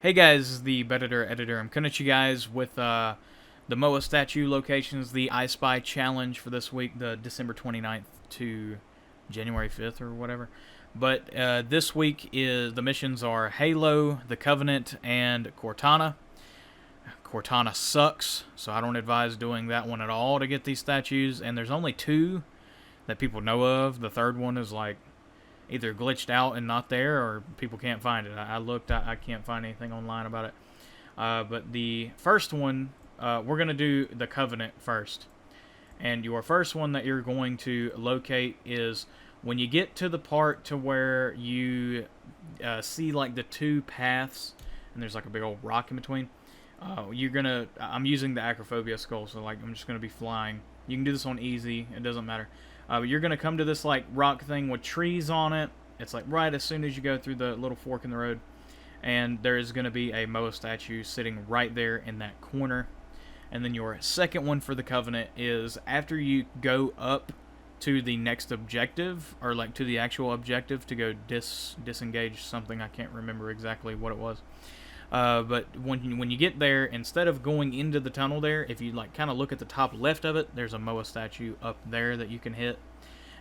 Hey guys, this is the Bedditor Editor. I'm coming at you guys with the Moa statue locations, the I Spy challenge for this week, the December 29th to January 5th or whatever. But this week the missions are Halo, the Covenant, and Cortana. Cortana sucks, so I don't advise doing that one at all to get these statues. And there's only two that people know of. The third one is like either glitched out and not there, or people can't find it. I looked, I can't find anything online about it. But the first one, we're going to do the Covenant first. And your first one that you're going to locate is when you get to the part to where you see like the two paths, and there's like a big old rock in between. I'm using the acrophobia skull, so like I'm just going to be flying. You can do this on easy, it doesn't matter. But you're going to come to this like rock thing with trees on it. It's like right as soon as you go through the little fork in the road. And there is going to be a Moa statue sitting right there in that corner. And then your second one for the Covenant is after you go up to the next objective, or like to the actual objective to go disengage something. I can't remember exactly what it was. But when you get there, instead of going into the tunnel there, if you like kind of look at the top left of it, there's a Moa statue up there that you can hit.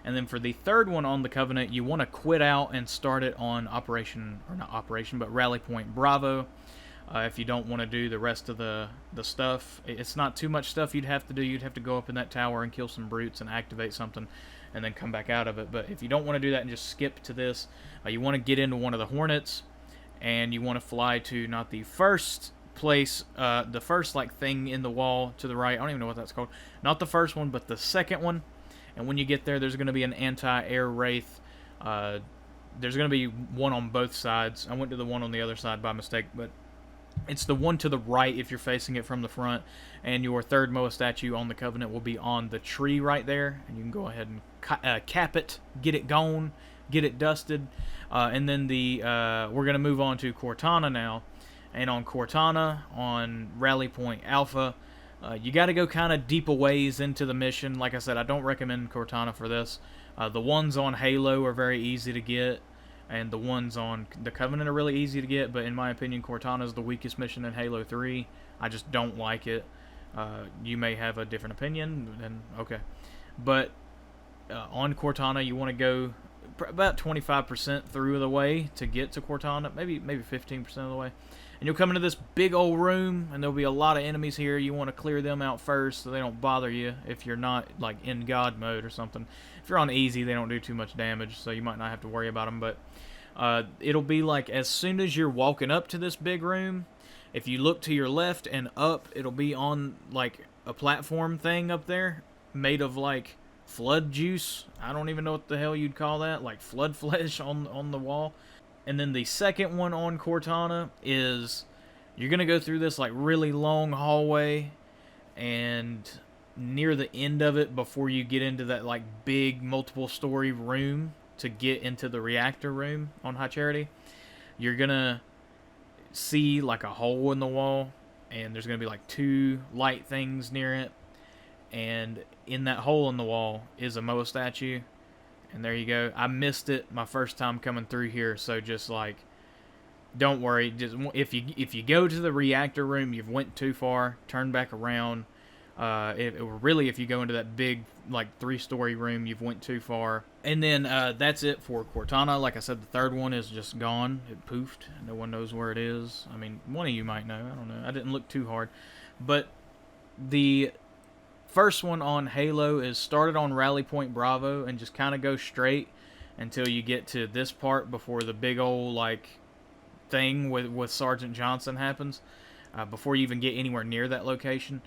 And then for the third one on the Covenant, you want to quit out and start it on Rally Point Bravo. If you don't want to do the rest of the stuff, it's not too much stuff you'd have to do. You'd have to go up in that tower and kill some brutes and activate something and then come back out of it. But if you don't want to do that and just skip to this, you want to get into one of the Hornets. And you want to fly to not the first place, the first like thing in the wall to the right. I don't even know what that's called. Not the first one, but the second one. And when you get there, there's going to be an anti-air wraith. There's going to be one on both sides. I went to the one on the other side by mistake, but it's the one to the right if you're facing it from the front. And your third Moa statue on the Covenant will be on the tree right there. And you can go ahead and cap it, get it gone, get it dusted. And then we're going to move on to Cortana now. And on Cortana, on Rally Point Alpha, you got to go kind of deep a ways into the mission. Like I said, I don't recommend Cortana for this. The ones on Halo are very easy to get. And the ones on the Covenant are really easy to get. But in my opinion, Cortana is the weakest mission in Halo 3. I just don't like it. You may have a different opinion, then okay. But on Cortana, you want to go about 25% through the way to get to Cortana, maybe 15% of the way. And you'll come into this big old room, and there'll be a lot of enemies here. You want to clear them out first so they don't bother you if you're not like in God mode or something. If you're on easy, they don't do too much damage, so you might not have to worry about them. But it'll be like as soon as you're walking up to this big room, if you look to your left and up, it'll be on like a platform thing up there made of like flood juice. I don't even know what the hell you'd call that, like flood flesh on the wall. And then the second one on Cortana is you're gonna go through this like really long hallway, and near the end of it, before you get into that like big multiple story room to get into the reactor room on High Charity, you're gonna see like a hole in the wall, and there's gonna be like two light things near it. And in that hole in the wall is a Moa statue. And there you go. I missed it my first time coming through here, so just like, don't worry. Just if you go to the reactor room, you've went too far. Turn back around. Really, if you go into that big like 3-story room, you've went too far. And then that's it for Cortana. Like I said, the third one is just gone. It poofed. No one knows where it is. I mean, one of you might know. I don't know. I didn't look too hard, but the first one on Halo is started on Rally Point Bravo and just kind of go straight until you get to this part before the big old like thing with Sergeant Johnson happens. Before you even get anywhere near that location,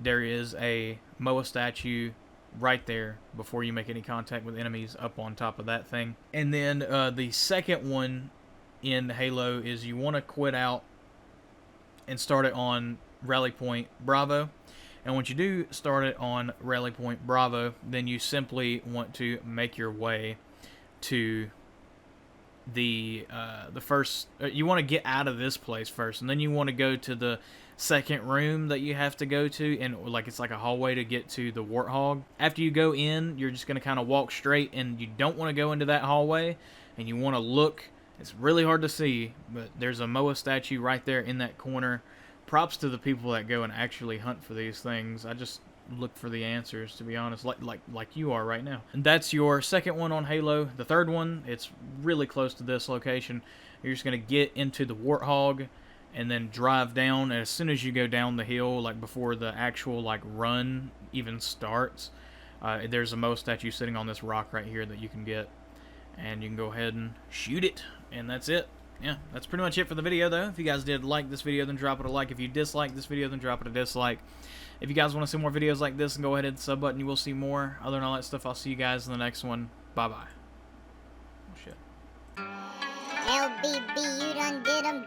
there is a Moa statue right there before you make any contact with enemies up on top of that thing. And then the second one in Halo is you want to quit out and start it on Rally Point Bravo. And once you do start it on Rally Point Bravo, then you simply want to make your way to the first. You want to get out of this place first, and then you want to go to the second room that you have to go to, and like it's like a hallway to get to the Warthog. After you go in, you're just going to kind of walk straight, and you don't want to go into that hallway, and you want to look It's really hard to see, but there's a Moa statue right there in that corner. Props to the people that go and actually hunt for these things. I just look for the answers, to be honest, like you are right now. And that's your second one on Halo. The third one, it's really close to this location. You're just going to get into the Warthog and then drive down. And as soon as you go down the hill, like before the actual like run even starts, there's a Moa statue sitting on this rock right here that you can get. And you can go ahead and shoot it. And that's it. Yeah, that's pretty much it for the video, though. If you guys did like this video, then drop it a like. If you dislike this video, then drop it a dislike. If you guys want to see more videos like this, then go ahead and hit the sub button. You will see more. Other than all that stuff, I'll see you guys in the next one. Bye-bye. Oh, shit. LBB, you done did 'em